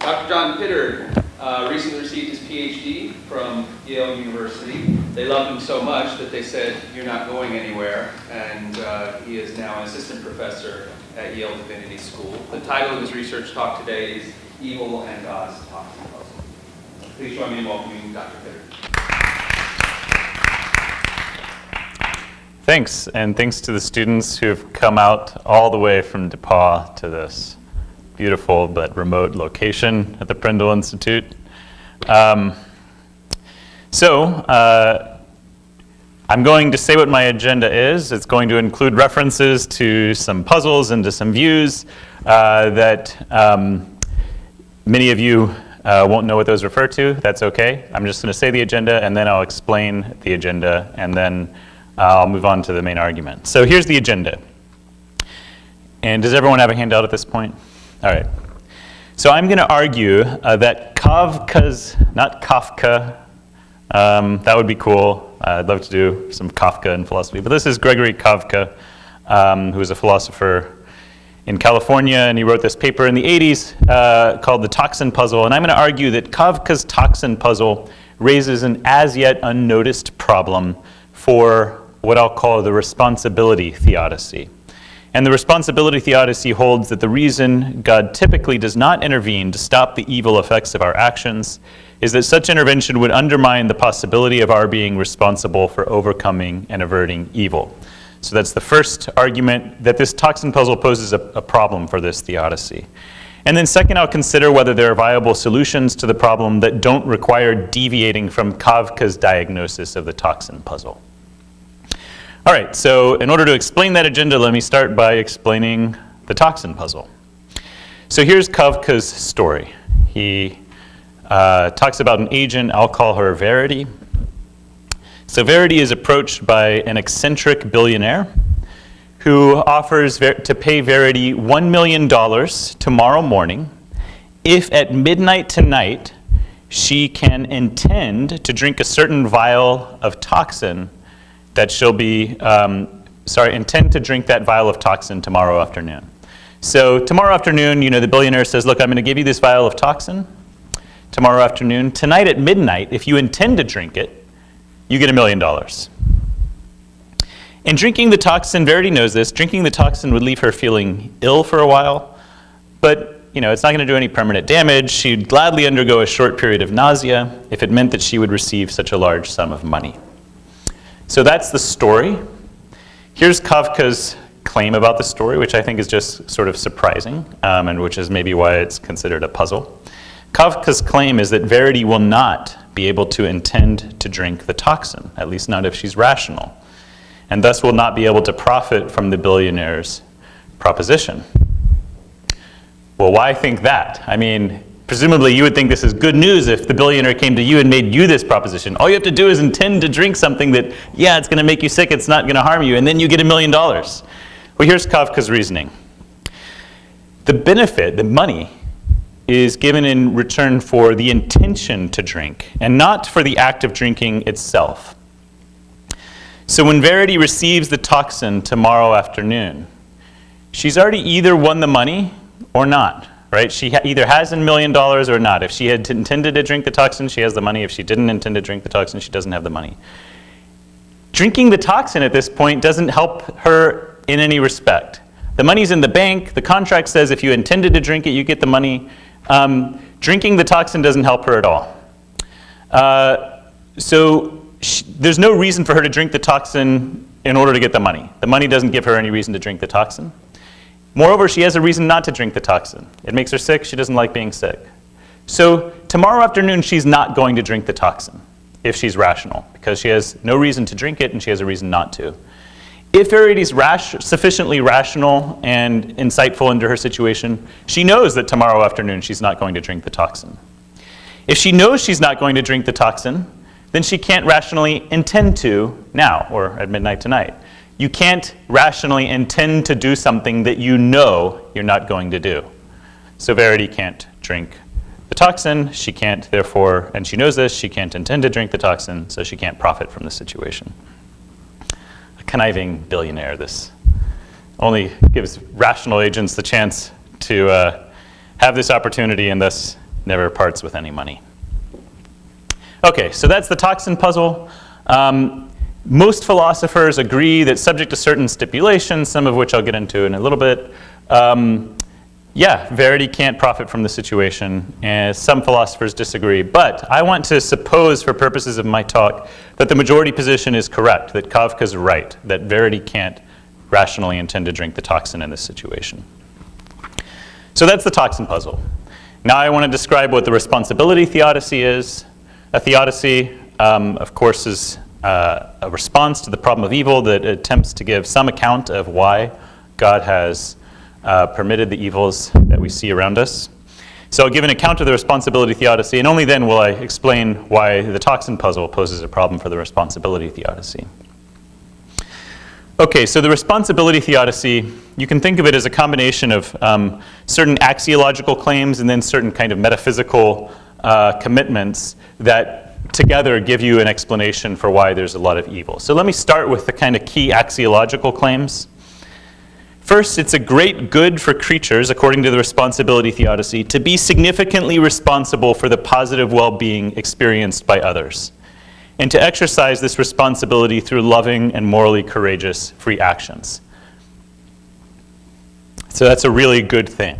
Dr. John Pittard recently received his PhD from Yale University. They loved him so much that they said, "You're not going anywhere," and he is now an assistant professor at Yale Divinity School. The title of his research talk today is Evil and God's Toxin Puzzle. Please join me in welcoming Dr. Pittard. Thanks, and thanks to the students who have come out all the way from DePauw to this beautiful but remote location at the Prindle Institute. I'm going to say what my agenda is. It's going to include references to some puzzles and to some views that many of you won't know what those refer to. That's okay. I'm just going to say the agenda, and then I'll explain the agenda, and then I'll move on to the main argument. So here's the agenda. And does everyone have a handout at this point? All right. So I'm going to argue that not Kafka, that would be cool. I'd love to do some Kafka in philosophy. But this is Gregory Kafka, who is a philosopher in California, and he wrote this paper in the 80s called The Toxin Puzzle. And I'm going to argue that Kafka's Toxin Puzzle raises an as-yet unnoticed problem for what I'll call the responsibility theodicy. And the responsibility theodicy holds that the reason God typically does not intervene to stop the evil effects of our actions is that such intervention would undermine the possibility of our being responsible for overcoming and averting evil. So that's the first argument, that this toxin puzzle poses a problem for this theodicy. And then second, I'll consider whether there are viable solutions to the problem that don't require deviating from Kafka's diagnosis of the toxin puzzle. All right, so in order to explain that agenda, let me start by explaining the toxin puzzle. So here's Kafka's story. He talks about an agent, I'll call her Verity. So Verity is approached by an eccentric billionaire who offers to pay Verity $1 million tomorrow morning if at midnight tonight she can intend to drink a certain vial of toxin that she'll be, intend to drink that vial of toxin tomorrow afternoon. So tomorrow afternoon, the billionaire says, look, I'm going to give you this vial of toxin tomorrow afternoon. Tonight at midnight, if you intend to drink it, you get $1 million. And drinking the toxin, Verity knows this, drinking the toxin would leave her feeling ill for a while, but it's not going to do any permanent damage. She'd gladly undergo a short period of nausea if it meant that she would receive such a large sum of money. So that's the story. Here's Kafka's claim about the story, which I think is just sort of surprising, and which is maybe why it's considered a puzzle. Kafka's claim is that Verity will not be able to intend to drink the toxin, at least not if she's rational, and thus will not be able to profit from the billionaire's proposition. Well, why think that? I mean, presumably you would think this is good news if the billionaire came to you and made you this proposition. All you have to do is intend to drink something that, yeah, it's going to make you sick, it's not going to harm you, and then you get $1 million. Well, here's Kafka's reasoning. The benefit, the money, is given in return for the intention to drink, and not for the act of drinking itself. So when Verity receives the toxin tomorrow afternoon, she's already either won the money or not. Right? She either has $1 million or not. If she had intended to drink the toxin, she has the money. If she didn't intend to drink the toxin, she doesn't have the money. Drinking the toxin at this point doesn't help her in any respect. The money's in the bank. The contract says if you intended to drink it, you get the money. Drinking the toxin doesn't help her at all. There's no reason for her to drink the toxin in order to get the money. The money doesn't give her any reason to drink the toxin. Moreover, she has a reason not to drink the toxin. It makes her sick. She doesn't like being sick. So tomorrow afternoon, she's not going to drink the toxin if she's rational, because she has no reason to drink it and she has a reason not to. If Verity's sufficiently rational and insightful into her situation, she knows that tomorrow afternoon she's not going to drink the toxin. If she knows she's not going to drink the toxin, then she can't rationally intend to now or at midnight tonight. You can't rationally intend to do something that you know you're not going to do. So Verity can't drink the toxin. She can't, therefore, and she knows this, she can't intend to drink the toxin, so she can't profit from the situation. A conniving billionaire. This only gives rational agents the chance to have this opportunity and thus never parts with any money. Okay, so that's the Toxin Puzzle. Most philosophers agree that subject to certain stipulations, some of which I'll get into in a little bit, yeah, verity can't profit from the situation, and some philosophers disagree. But I want to suppose, for purposes of my talk, that the majority position is correct, that Kafka's right, that verity can't rationally intend to drink the toxin in this situation. So that's the Toxin Puzzle. Now I want to describe what the responsibility theodicy is. A theodicy, of course, is a response to the problem of evil that attempts to give some account of why God has permitted the evils that we see around us. So I'll give an account of the responsibility theodicy, and only then will I explain why the Toxin Puzzle poses a problem for the responsibility theodicy. Okay, so the responsibility theodicy, you can think of it as a combination of certain axiological claims and then certain kind of metaphysical commitments that together give you an explanation for why there's a lot of evil. So let me start with the kind of key axiological claims. First, it's a great good for creatures, according to the responsibility theodicy, to be significantly responsible for the positive well-being experienced by others, and to exercise this responsibility through loving and morally courageous free actions. So that's a really good thing.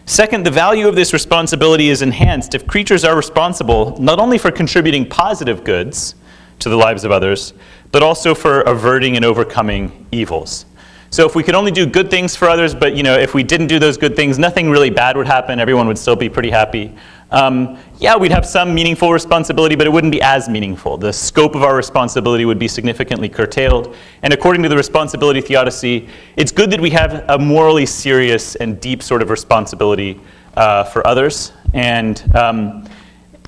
Second, the value of this responsibility is enhanced if creatures are responsible not only for contributing positive goods to the lives of others, but also for averting and overcoming evils. So if we could only do good things for others, but if we didn't do those good things, nothing really bad would happen, everyone would still be pretty happy. Yeah, we'd have some meaningful responsibility, but it wouldn't be as meaningful. The scope of our responsibility would be significantly curtailed. And according to the responsibility theodicy, it's good that we have a morally serious and deep sort of responsibility for others. And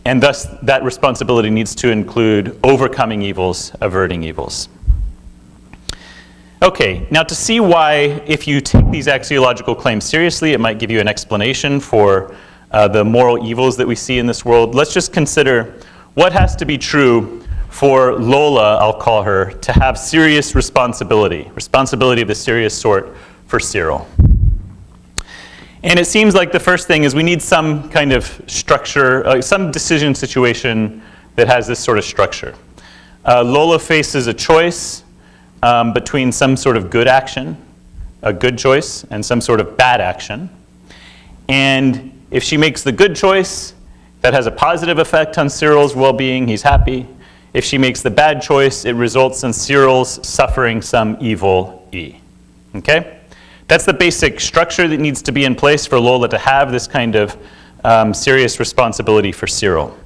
thus, that responsibility needs to include overcoming evils, averting evils. Okay, now to see why, if you take these axiological claims seriously, it might give you an explanation for the moral evils that we see in this world. Let's just consider what has to be true for Lola, I'll call her, to have serious responsibility of the serious sort for Cyril. And it seems like the first thing is we need some kind of structure, some decision situation that has this sort of structure. Lola faces a choice between some sort of good action, a good choice, and some sort of bad action. And if she makes the good choice, that has a positive effect on Cyril's well-being, he's happy. If she makes the bad choice, it results in Cyril's suffering some evil E. Okay? That's the basic structure that needs to be in place for Lola to have this kind of serious responsibility for Cyril.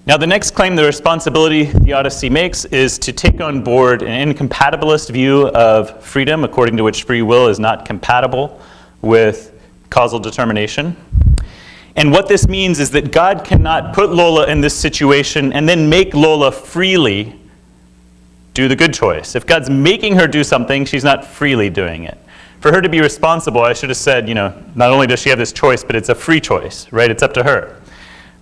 Now, the next claim the responsibility theodicy makes is to take on board an incompatibilist view of freedom, according to which free will is not compatible with causal determination. And what this means is that God cannot put Lola in this situation and then make Lola freely do the good choice. If God's making her do something, she's not freely doing it. For her to be responsible, I should have said, not only does she have this choice, but it's a free choice, right? It's up to her.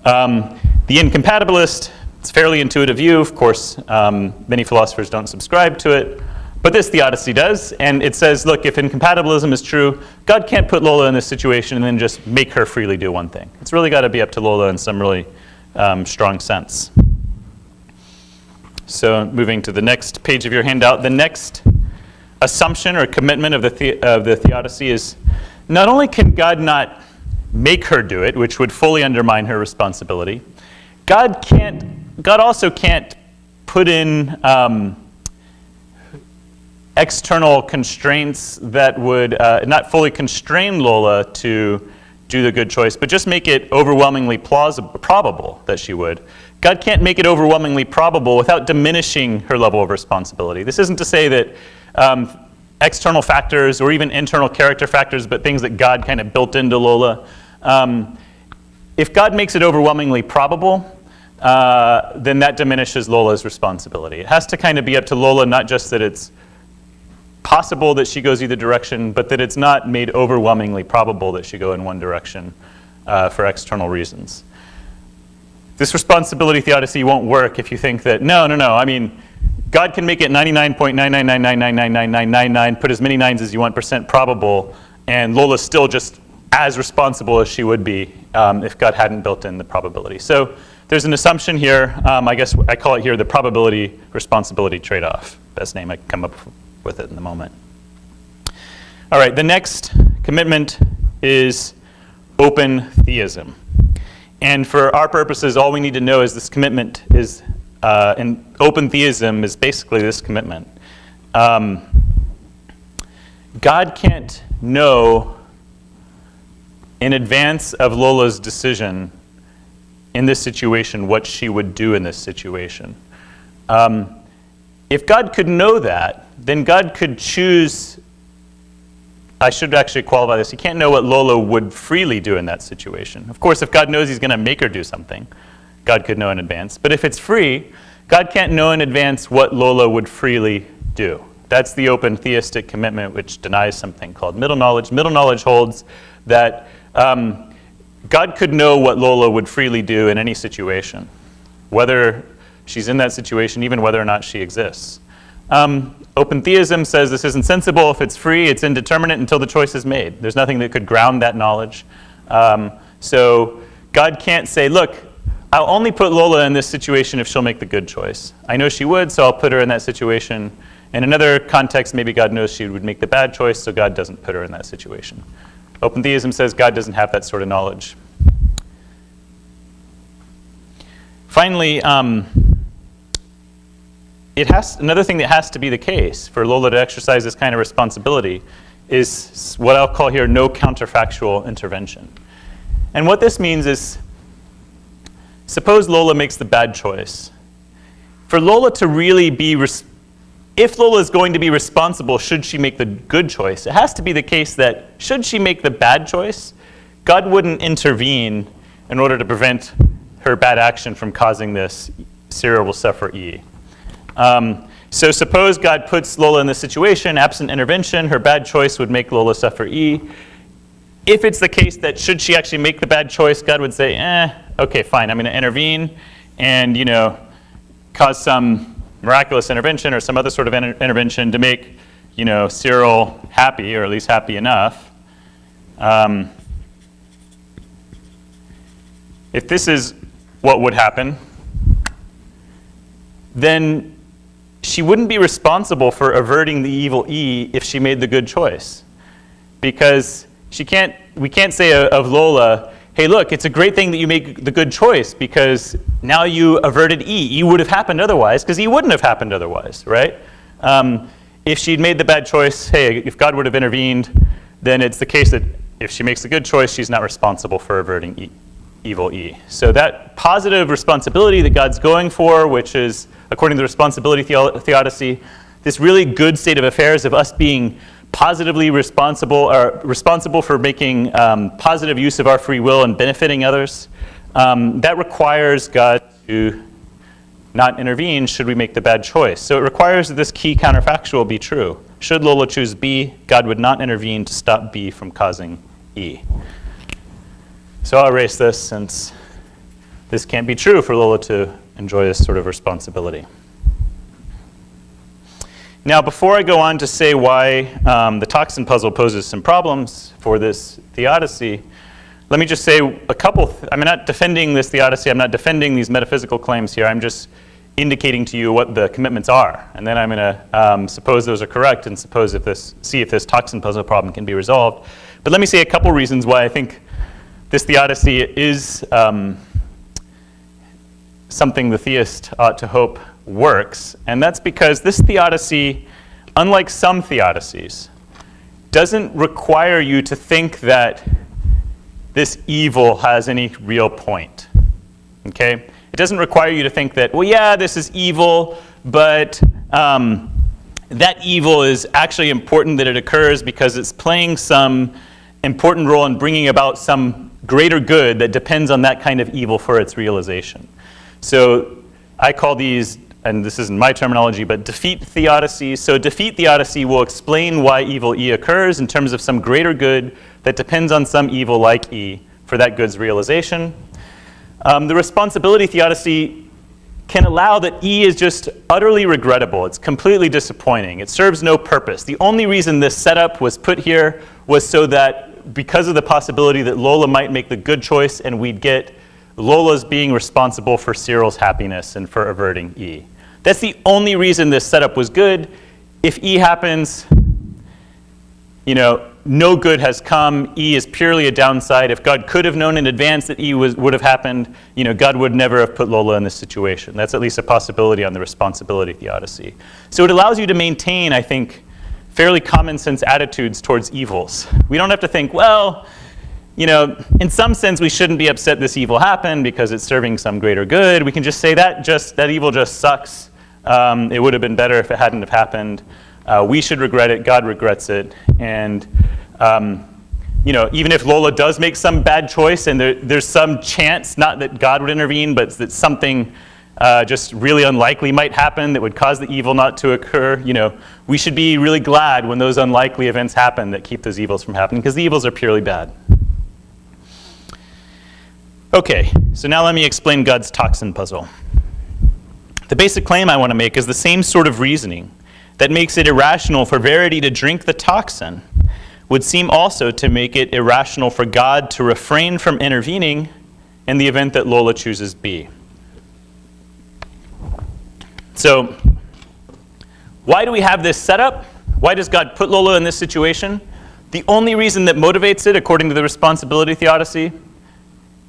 The incompatibilist, it's a fairly intuitive view. Of course, many philosophers don't subscribe to it, but this theodicy does, and it says, look, if incompatibilism is true, God can't put Lola in this situation and then just make her freely do one thing. It's really got to be up to Lola in some really strong sense. So moving to the next page of your handout, the next assumption or commitment of the theodicy is not only can God not make her do it, which would fully undermine her responsibility, God also can't put in external constraints that would not fully constrain Lola to do the good choice, but just make it overwhelmingly probable that she would. God can't make it overwhelmingly probable without diminishing her level of responsibility. This isn't to say that external factors or even internal character factors, but things that God kind of built into Lola. If God makes it overwhelmingly probable, then that diminishes Lola's responsibility. It has to kind of be up to Lola, not just that it's possible that she goes either direction, but that it's not made overwhelmingly probable that she go in one direction for external reasons. This responsibility theodicy won't work if you think that, no, I mean, God can make it 99.999999999, put as many nines as you want % probable, and Lola's still just as responsible as she would be if God hadn't built in the probability. So there's an assumption here. I guess I call it here the probability-responsibility trade-off. Best name I can come up with it in the moment. All right, the next commitment is open theism. And for our purposes, all we need to know is this commitment is, in open theism is basically this commitment. God can't know in advance of Lola's decision in this situation what she would do in this situation. If God could know that, then God could choose. I should actually qualify this. He can't know what Lola would freely do in that situation. Of course, if God knows he's going to make her do something, God could know in advance. But if it's free, God can't know in advance what Lola would freely do. That's the open theistic commitment, which denies something called middle knowledge. Middle knowledge holds that God could know what Lola would freely do in any situation, whether she's in that situation, even whether or not she exists. Open theism says this isn't sensible. If it's free, it's indeterminate until the choice is made. There's nothing that could ground that knowledge. So God can't say, look, I'll only put Lola in this situation if she'll make the good choice. I know she would, so I'll put her in that situation. In another context, maybe God knows she would make the bad choice, so God doesn't put her in that situation. Open theism says God doesn't have that sort of knowledge. Finally, another thing that has to be the case for Lola to exercise this kind of responsibility is what I'll call here no counterfactual intervention. And what this means is, suppose Lola makes the bad choice. For Lola to really be, if Lola is going to be responsible, should she make the good choice, it has to be the case that should she make the bad choice, God wouldn't intervene in order to prevent her bad action from causing this. Cyril will suffer E. So suppose God puts Lola in this situation, absent intervention, her bad choice would make Lola suffer E. If it's the case that should she actually make the bad choice, God would say, okay, fine, I'm going to intervene and, cause some miraculous intervention or some other sort of intervention to make, Cyril happy, or at least happy enough. If this is what would happen, then she wouldn't be responsible for averting the evil E if she made the good choice. Because we can't say of Lola, hey, look, it's a great thing that you make the good choice because now you averted E. E would have happened otherwise because E wouldn't have happened otherwise, right? If she'd made the bad choice, hey, if God would have intervened, then it's the case that if she makes the good choice, she's not responsible for averting evil E. So that positive responsibility that God's going for, which is, according to the responsibility theodicy, this really good state of affairs of us being positively responsible for making positive use of our free will and benefiting others, that requires God to not intervene should we make the bad choice. So it requires that this key counterfactual be true. Should Lola choose B, God would not intervene to stop B from causing E. So I'll erase this since this can't be true for Lola to enjoy this sort of responsibility. Now, before I go on to say why the Toxin Puzzle poses some problems for this theodicy, let me just say a couple. I'm not defending this theodicy. I'm not defending these metaphysical claims here. I'm just indicating to you what the commitments are. And then I'm going to suppose those are correct and see if this Toxin Puzzle problem can be resolved. But let me say a couple reasons why I think this theodicy is something the theist ought to hope works, and that's because this theodicy, unlike some theodicies, doesn't require you to think that this evil has any real point, okay? It doesn't require you to think that, well, yeah, this is evil, but that evil is actually important that it occurs because it's playing some important role in bringing about some greater good that depends on that kind of evil for its realization. So I call these, and this isn't my terminology, but defeat theodicies. So defeat theodicy will explain why evil E occurs in terms of some greater good that depends on some evil like E for that good's realization. The responsibility theodicy can allow that E is just utterly regrettable. It's completely disappointing. It serves no purpose. The only reason this setup was put here was so that because of the possibility that Lola might make the good choice and we'd get Lola's being responsible for Cyril's happiness and for averting E. That's the only reason this setup was good. If E happens, no good has come. E is purely a downside. If God could have known in advance that E would have happened, God would never have put Lola in this situation. That's at least a possibility on the responsibility theodicy. So it allows you to maintain, I think, fairly common sense attitudes towards evils. We don't have to think, well, in some sense we shouldn't be upset this evil happened because it's serving some greater good. We can just say that evil just sucks. It would have been better if it hadn't have happened. We should regret it. God regrets it. And even if Lola does make some bad choice and there's some chance, not that God would intervene, but that something just really unlikely might happen that would cause the evil not to occur, we should be really glad when those unlikely events happen that keep those evils from happening, because the evils are purely bad. Okay, so now let me explain God's toxin puzzle. The basic claim I want to make is the same sort of reasoning that makes it irrational for Verity to drink the toxin would seem also to make it irrational for God to refrain from intervening in the event that Lola chooses B. So, why do we have this setup? Why does God put Lola in this situation? The only reason that motivates it, according to the responsibility theodicy,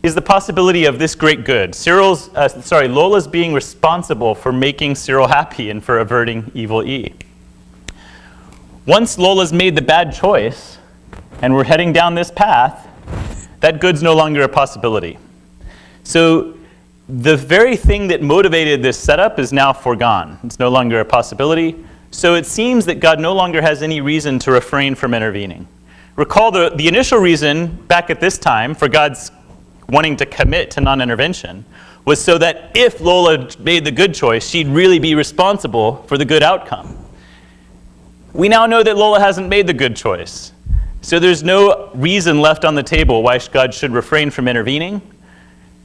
is the possibility of this great good. Lola's being responsible for making Cyril happy and for averting evil E. Once Lola's made the bad choice, and we're heading down this path, that good's no longer a possibility. So the very thing that motivated this setup is now foregone. It's no longer a possibility. So it seems that God no longer has any reason to refrain from intervening. Recall the initial reason back at this time for God's wanting to commit to non-intervention was so that if Lola made the good choice, she'd really be responsible for the good outcome. We now know that Lola hasn't made the good choice. So there's no reason left on the table why God should refrain from intervening.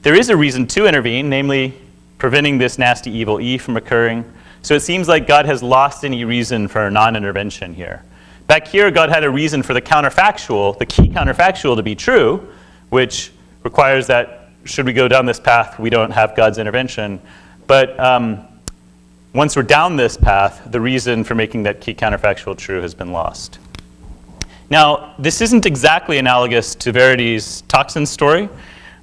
There is a reason to intervene, namely preventing this nasty evil E from occurring. So it seems like God has lost any reason for non-intervention here. Back here, God had a reason for the key counterfactual to be true, which requires that, should we go down this path, we don't have God's intervention. But once we're down this path, the reason for making that key counterfactual true has been lost. Now, this isn't exactly analogous to Verity's toxin story.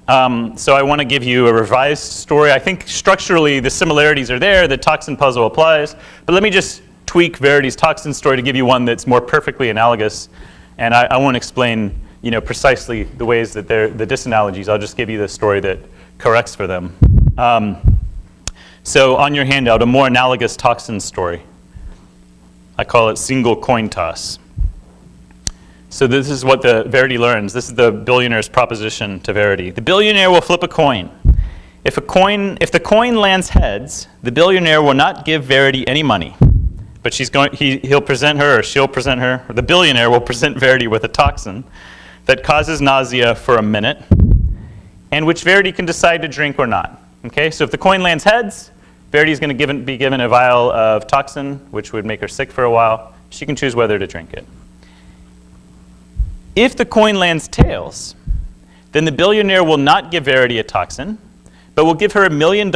So I want to give you a revised story. I think structurally the similarities are there, the toxin puzzle applies. But let me just tweak Verity's toxin story to give you one that's more perfectly analogous. And I won't explain precisely the ways that they're the disanalogies. I'll just give you the story that corrects for them. So on your handout, a more analogous toxin story. I call it single coin toss. So this is what the Verity learns. This is the billionaire's proposition to Verity. The billionaire will flip a coin. If the coin lands heads, the billionaire will not give Verity any money. But he'll present her, or she'll present her, or the billionaire will present Verity with a toxin that causes nausea for a minute, and which Verity can decide to drink or not. Okay, so if the coin lands heads, Verity is going to be given a vial of toxin, which would make her sick for a while. She can choose whether to drink it. If the coin lands tails, then the billionaire will not give Verity a toxin, but will give her $1 million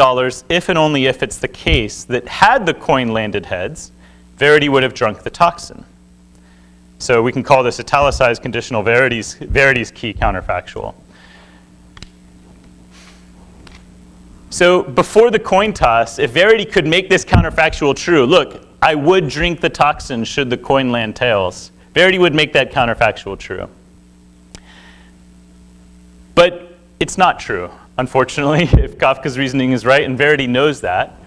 if and only if it's the case that had the coin landed heads, Verity would have drunk the toxin. So we can call this italicized conditional Verity's key counterfactual. So before the coin toss, if Verity could make this counterfactual true, look, I would drink the toxin should the coin land tails, Verity would make that counterfactual true. But it's not true, unfortunately, if Kafka's reasoning is right, and Verity knows that.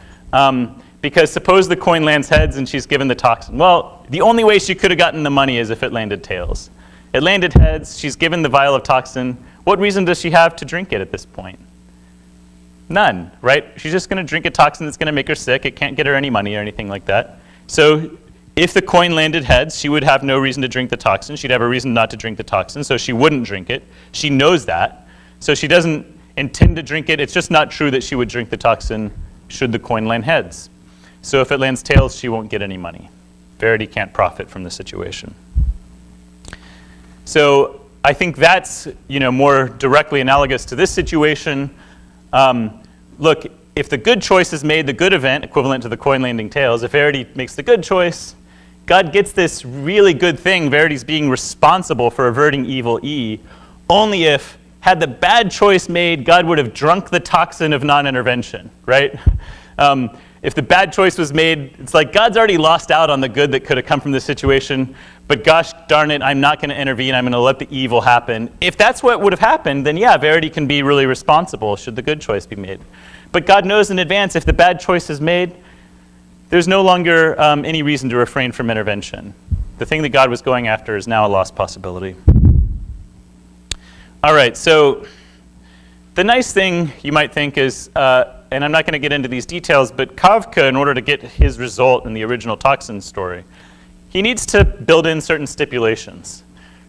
Because suppose the coin lands heads and she's given the toxin. Well, the only way she could have gotten the money is if it landed tails. It landed heads, she's given the vial of toxin. What reason does she have to drink it at this point? None, right? She's just going to drink a toxin that's going to make her sick. It can't get her any money or anything like that. So if the coin landed heads, she would have no reason to drink the toxin. She'd have a reason not to drink the toxin, so she wouldn't drink it. She knows that. So she doesn't intend to drink it. It's just not true that she would drink the toxin should the coin land heads. So if it lands tails, she won't get any money. Verity can't profit from the situation. So I think that's more directly analogous to this situation. Look, if the good choice is made, the good event, equivalent to the coin landing tails, if Verity makes the good choice, God gets this really good thing, Verity's being responsible for averting evil E, only if, had the bad choice made, God would have drunk the toxin of non-intervention, right? If the bad choice was made, it's like God's already lost out on the good that could have come from this situation, but gosh darn it, I'm not going to intervene, I'm going to let the evil happen. If that's what would have happened, then yeah, Verity can be really responsible should the good choice be made. But God knows in advance if the bad choice is made, there's no longer any reason to refrain from intervention. The thing that God was going after is now a lost possibility. All right, so the nice thing you might think is, and I'm not going to get into these details, but Kafka, in order to get his result in the original Toxin story, he needs to build in certain stipulations.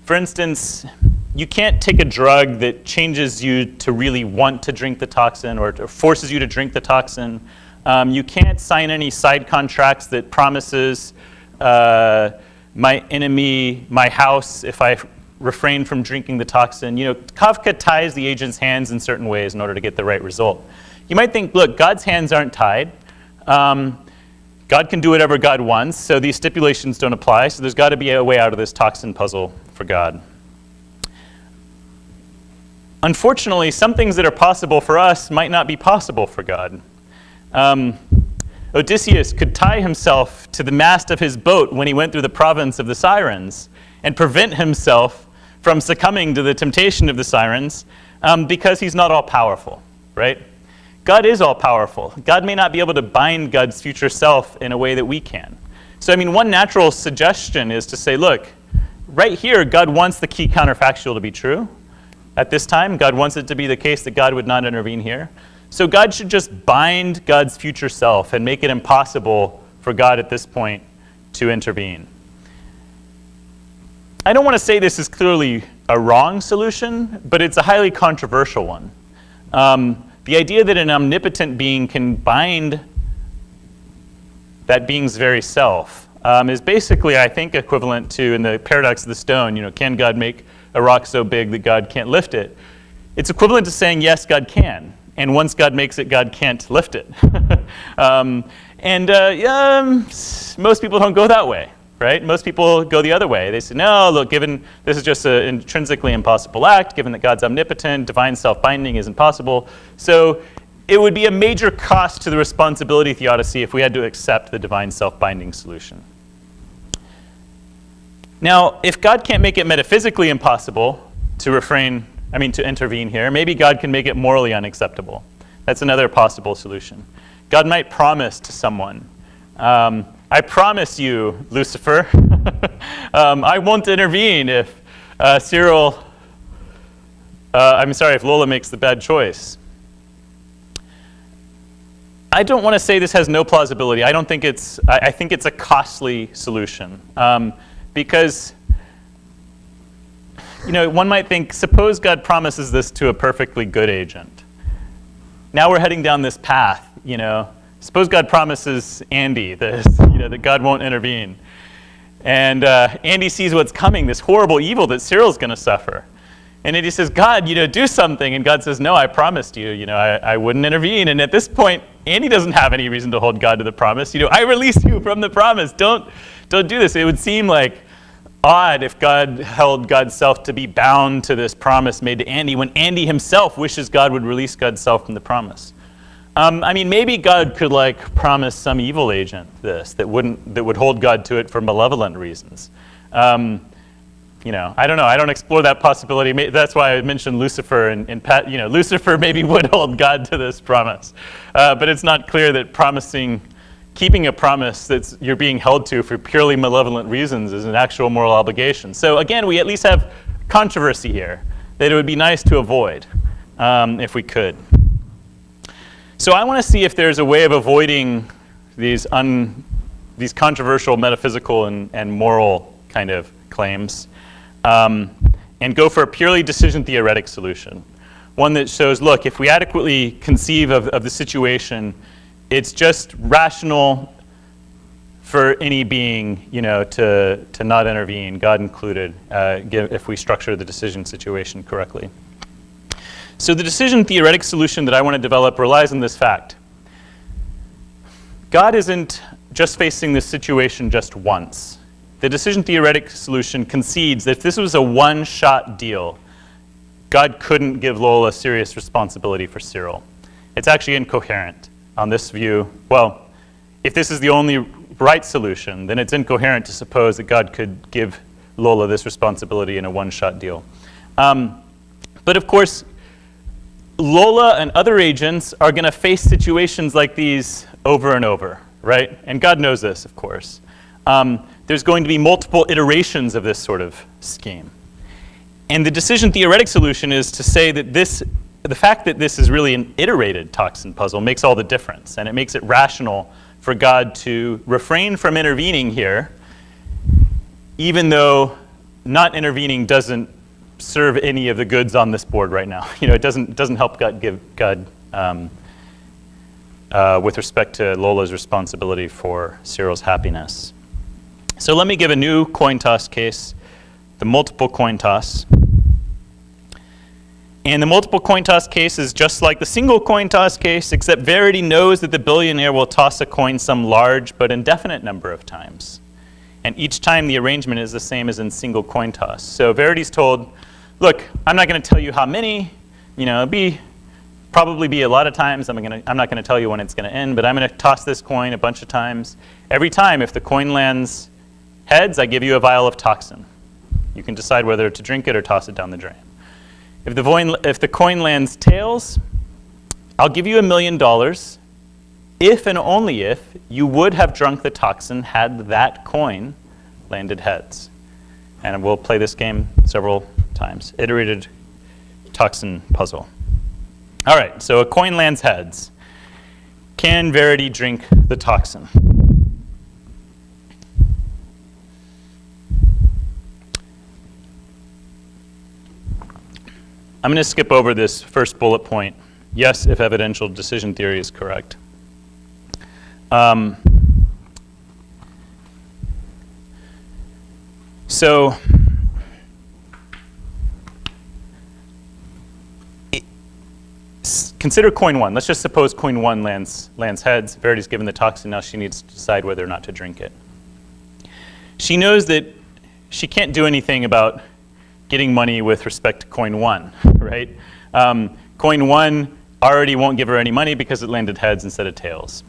For instance, you can't take a drug that changes you to really want to drink the toxin or forces you to drink the toxin. You can't sign any side contracts that promises my enemy my house if I refrain from drinking the toxin. Kafka ties the agent's hands in certain ways in order to get the right result. You might think, look, God's hands aren't tied. God can do whatever God wants, so these stipulations don't apply, so there's got to be a way out of this toxin puzzle for God. Unfortunately, some things that are possible for us might not be possible for God. Odysseus could tie himself to the mast of his boat when he went through the province of the Sirens and prevent himself from succumbing to the temptation of the Sirens because he's not all-powerful, right? God is all-powerful. God may not be able to bind God's future self in a way that we can. So, one natural suggestion is to say, look, right here, God wants the key counterfactual to be true. At this time, God wants it to be the case that God would not intervene here. So God should just bind God's future self and make it impossible for God at this point to intervene. I don't want to say this is clearly a wrong solution, but it's a highly controversial one. The idea that an omnipotent being can bind that being's very self is basically, I think, equivalent to, in the paradox of the stone, can God make a rock so big that God can't lift it? It's equivalent to saying, yes, God can. And once God makes it, God can't lift it. Most people don't go that way, right? Most people go the other way. They say, no, look, given this is just an intrinsically impossible act, given that God's omnipotent, divine self-binding is impossible. So it would be a major cost to the responsibility theodicy if we had to accept the divine self-binding solution. Now, if God can't make it metaphysically impossible to intervene here, maybe God can make it morally unacceptable. That's another possible solution. God might promise to someone, I promise you, Lucifer, I won't intervene if if Lola makes the bad choice. I don't want to say this has no plausibility. I think it's a costly solution. Because, one might think, suppose God promises this to a perfectly good agent. Now we're heading down this path, Suppose God promises Andy this, that God won't intervene. And Andy sees what's coming, this horrible evil that Cyril's going to suffer. And Andy says, God, do something. And God says, no, I promised you, I wouldn't intervene. And at this point, Andy doesn't have any reason to hold God to the promise. I release you from the promise. Don't do this. It would seem like odd if God held God's self to be bound to this promise made to Andy when Andy himself wishes God would release God's self from the promise. Maybe God could promise some evil agent this that would hold God to it for malevolent reasons. I don't know. I don't explore that possibility. That's why I mentioned Lucifer and Lucifer maybe would hold God to this promise. But it's not clear that keeping a promise that you're being held to for purely malevolent reasons is an actual moral obligation. So again, we at least have controversy here that it would be nice to avoid if we could. So I want to see if there's a way of avoiding these controversial metaphysical and moral kind of claims and go for a purely decision theoretic solution. One that shows, look, if we adequately conceive of the situation, it's just rational for any being, to not intervene, God included, if we structure the decision situation correctly. So the decision theoretic solution that I want to develop relies on this fact. God isn't just facing this situation just once. The decision theoretic solution concedes that if this was a one-shot deal, God couldn't give Lola serious responsibility for Cyril. It's actually incoherent on this view. Well, if this is the only right solution, then it's incoherent to suppose that God could give Lola this responsibility in a one-shot deal. But of course, Lola and other agents are going to face situations like these over and over, right? And God knows this, of course. There's going to be multiple iterations of this sort of scheme. And the decision theoretic solution is to say that the fact that this is really an iterated toxin puzzle makes all the difference, and it makes it rational for God to refrain from intervening here, even though not intervening doesn't serve any of the goods on this board right now. It doesn't help God with respect to Lola's responsibility for Cyril's happiness. So let me give a new coin toss case, the multiple coin toss. And the multiple coin toss case is just like the single coin toss case, except Verity knows that the billionaire will toss a coin some large but indefinite number of times. And each time the arrangement is the same as in single coin toss. So Verity's told, look, I'm not going to tell you how many, probably be a lot of times. I'm not going to tell you when it's going to end, but I'm going to toss this coin a bunch of times. Every time, if the coin lands heads, I give you a vial of toxin. You can decide whether to drink it or toss it down the drain. If the coin lands tails, I'll give you $1 million if and only if you would have drunk the toxin had that coin landed heads. And we'll play this game several times. Iterated toxin puzzle. All right, so a coin lands heads. Can Verity drink the toxin? I'm going to skip over this first bullet point. Yes, if evidential decision theory is correct. So consider coin one. Let's just suppose coin one lands heads. Verity's given the toxin. Now she needs to decide whether or not to drink it. She knows that she can't do anything about getting money with respect to coin one, right? Coin one already won't give her any money because it landed heads instead of tails.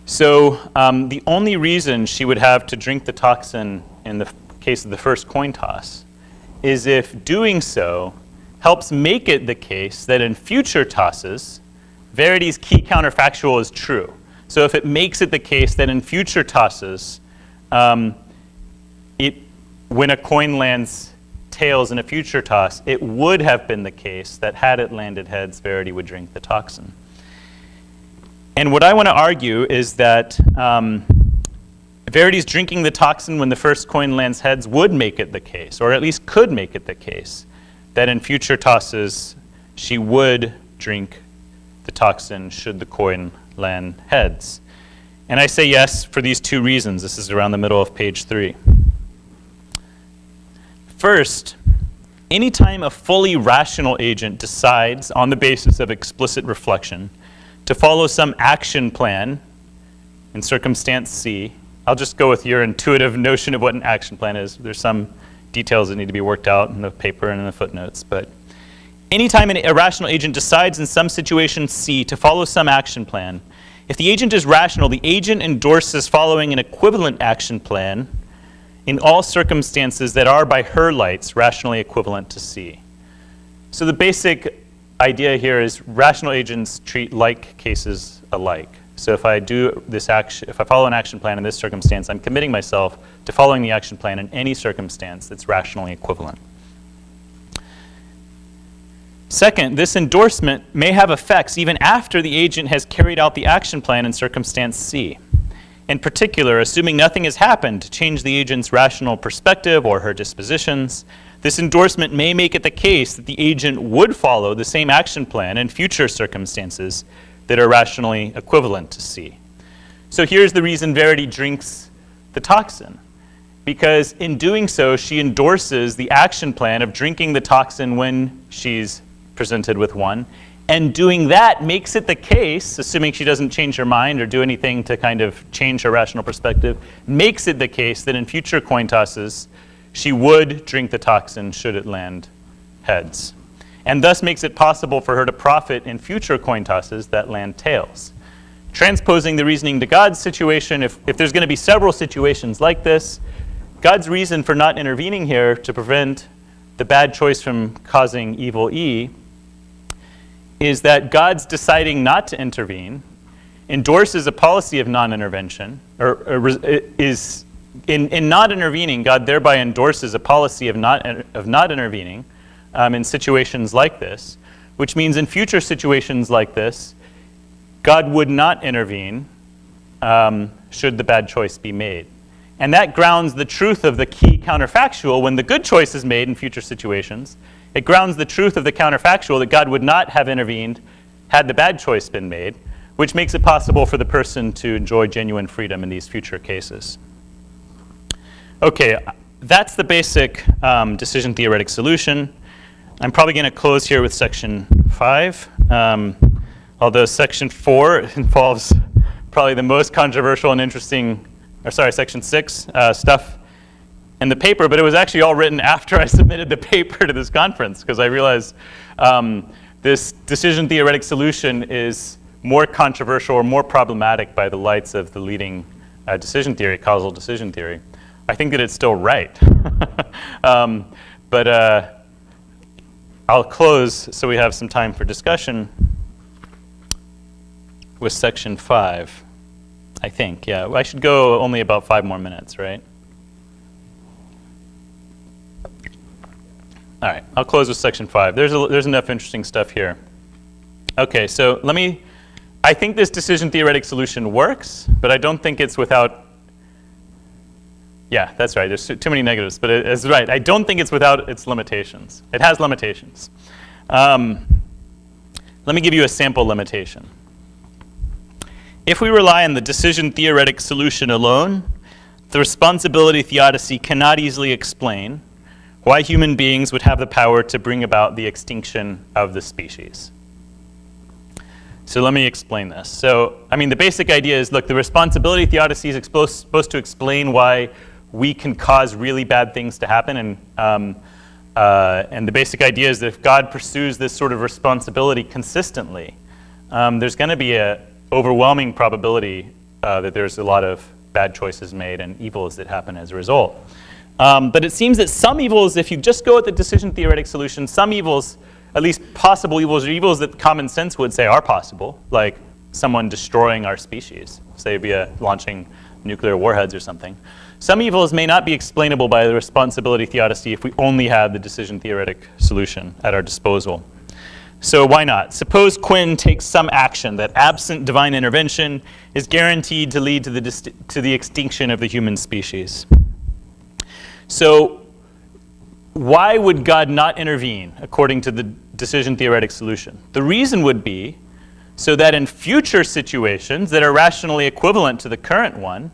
So the only reason she would have to drink the toxin in the case of the first coin toss is if doing so helps make it the case that in future tosses, Verity's key counterfactual is true. So if it makes it the case that in future tosses, when a coin lands tails in a future toss, it would have been the case that had it landed heads, Verity would drink the toxin. And what I want to argue is that Verity's drinking the toxin when the first coin lands heads would make it the case, or at least could make it the case, that in future tosses she would drink the toxin should the coin land heads. And I say yes for these two reasons. This is around the middle of page 3. First, anytime a fully rational agent decides on the basis of explicit reflection to follow some action plan in circumstance C, I'll just go with your intuitive notion of what an action plan is. There's some details that need to be worked out in the paper and in the footnotes, but anytime a rational agent decides in some situation C to follow some action plan, if the agent is rational, the agent endorses following an equivalent action plan in all circumstances that are, by her lights, rationally equivalent to C. So the basic idea here is rational agents treat like cases alike. So if I do this action, if I follow an action plan in this circumstance, I'm committing myself to following the action plan in any circumstance that's rationally equivalent. Second, this endorsement may have effects even after the agent has carried out the action plan in circumstance C. In particular, assuming nothing has happened to change the agent's rational perspective or her dispositions, this endorsement may make it the case that the agent would follow the same action plan in future circumstances that are rationally equivalent to C. So here's the reason Verity drinks the toxin. Because in doing so, she endorses the action plan of drinking the toxin when she's presented with one. And doing that makes it the case, assuming she doesn't change her mind or do anything to kind of change her rational perspective, makes it the case that in future coin tosses, she would drink the toxin should it land heads. And thus makes it possible for her to profit in future coin tosses that land tails. Transposing the reasoning to God's situation, if there's going to be several situations like this, God's reason for not intervening here to prevent the bad choice from causing evil E is that God's deciding not to intervene endorses a policy of non-intervention, or is in not intervening, God thereby endorses a policy of not intervening in situations like this, which means in future situations like this, God would not intervene should the bad choice be made. And that grounds the truth of the key counterfactual when the good choice is made in future situations. It grounds the truth of the counterfactual that God would not have intervened had the bad choice been made, which makes it possible for the person to enjoy genuine freedom in these future cases. Okay, that's the basic decision theoretic solution. I'm probably going to close here with section 5, although section 4 involves probably the most controversial and interesting, section 6 stuff in the paper, but it was actually all written after I submitted the paper to this conference, because I realized this decision theoretic solution is more controversial or more problematic by the lights of the leading decision theory, causal decision theory. I think that it's still right. But I'll close so we have some time for discussion with section 5, I think. Yeah, I should go only about 5 more minutes, right? All right, I'll close with section 5. There's enough interesting stuff here. Okay, so I think this decision theoretic solution works, but I don't think it's without, yeah, that's right, there's too many negatives, but it's right. I don't think it's without its limitations. It has limitations. Let me give you a sample limitation. If we rely on the decision theoretic solution alone, the responsibility theodicy cannot easily explain why human beings would have the power to bring about the extinction of the species. So let me explain this. So, the basic idea is, look, the responsibility theodicy is supposed to explain why we can cause really bad things to happen, and the basic idea is that if God pursues this sort of responsibility consistently, there's going to be an overwhelming probability that there's a lot of bad choices made and evils that happen as a result. But it seems that some evils, if you just go with the decision theoretic solution, some evils, at least possible evils, or evils that common sense would say are possible, like someone destroying our species, say via launching nuclear warheads or something. Some evils may not be explainable by the responsibility theodicy if we only have the decision theoretic solution at our disposal. So why not? Suppose Quinn takes some action that, absent divine intervention, is guaranteed to lead to the extinction of the human species. So why would God not intervene according to the decision theoretic solution? The reason would be so that in future situations that are rationally equivalent to the current one,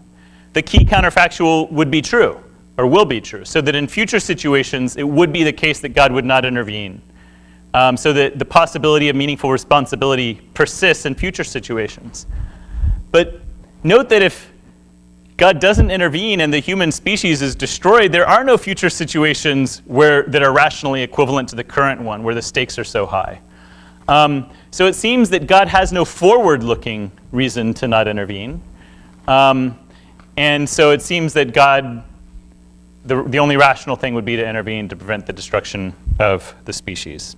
the key counterfactual would be true, or will be true, so that in future situations it would be the case that God would not intervene, so that the possibility of meaningful responsibility persists in future situations. But note that if God doesn't intervene and the human species is destroyed, there are no future situations that are rationally equivalent to the current one, where the stakes are so high. So it seems that God has no forward-looking reason to not intervene. And so it seems that God, the only rational thing would be to intervene to prevent the destruction of the species.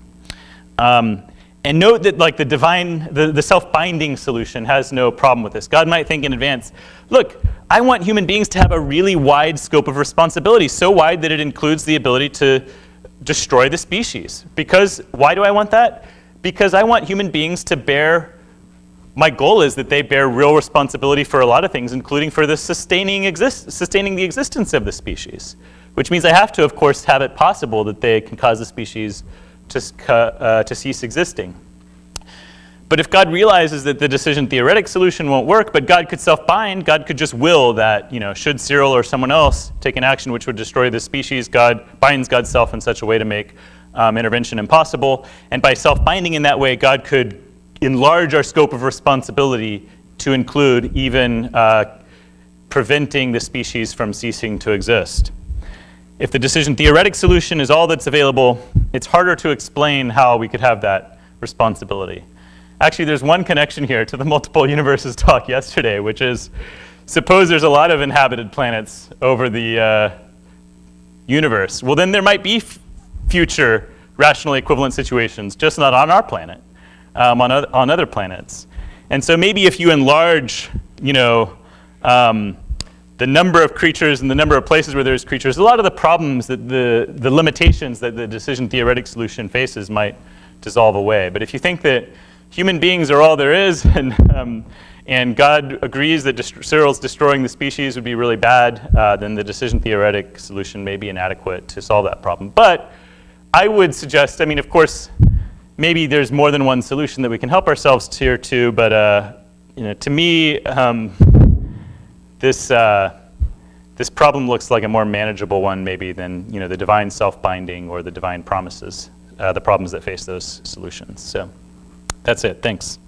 And note that the self-binding solution has no problem with this. God might think in advance, look, I want human beings to have a really wide scope of responsibility, so wide that it includes the ability to destroy the species. Because, why do I want that? Because I want human beings to bear, my goal is that they bear real responsibility for a lot of things, including for the sustaining the existence of the species. Which means I have to, of course, have it possible that they can cause the species to cease existing. But if God realizes that the decision-theoretic solution won't work, but God could self-bind, God could just will that, should Cyril or someone else take an action which would destroy the species, God binds God's self in such a way to make intervention impossible. And by self-binding in that way, God could enlarge our scope of responsibility to include even preventing the species from ceasing to exist. If the decision-theoretic solution is all that's available, it's harder to explain how we could have that responsibility. Actually, there's one connection here to the multiple universes talk yesterday, which is, suppose there's a lot of inhabited planets over the universe. Well, then there might be future rationally equivalent situations, just not on our planet, on other planets. And so maybe if you enlarge, the number of creatures and the number of places where there's creatures, a lot of the problems that the limitations that the decision-theoretic solution faces might dissolve away. But if you think that human beings are all there is, and God agrees that Cyril's destroying the species would be really bad, then the decision-theoretic solution may be inadequate to solve that problem. But I would suggest, of course, maybe there's more than one solution that we can help ourselves to, but to me, this problem looks like a more manageable one maybe than the divine self-binding or the divine promises, the problems that face those solutions. So that's it. Thanks.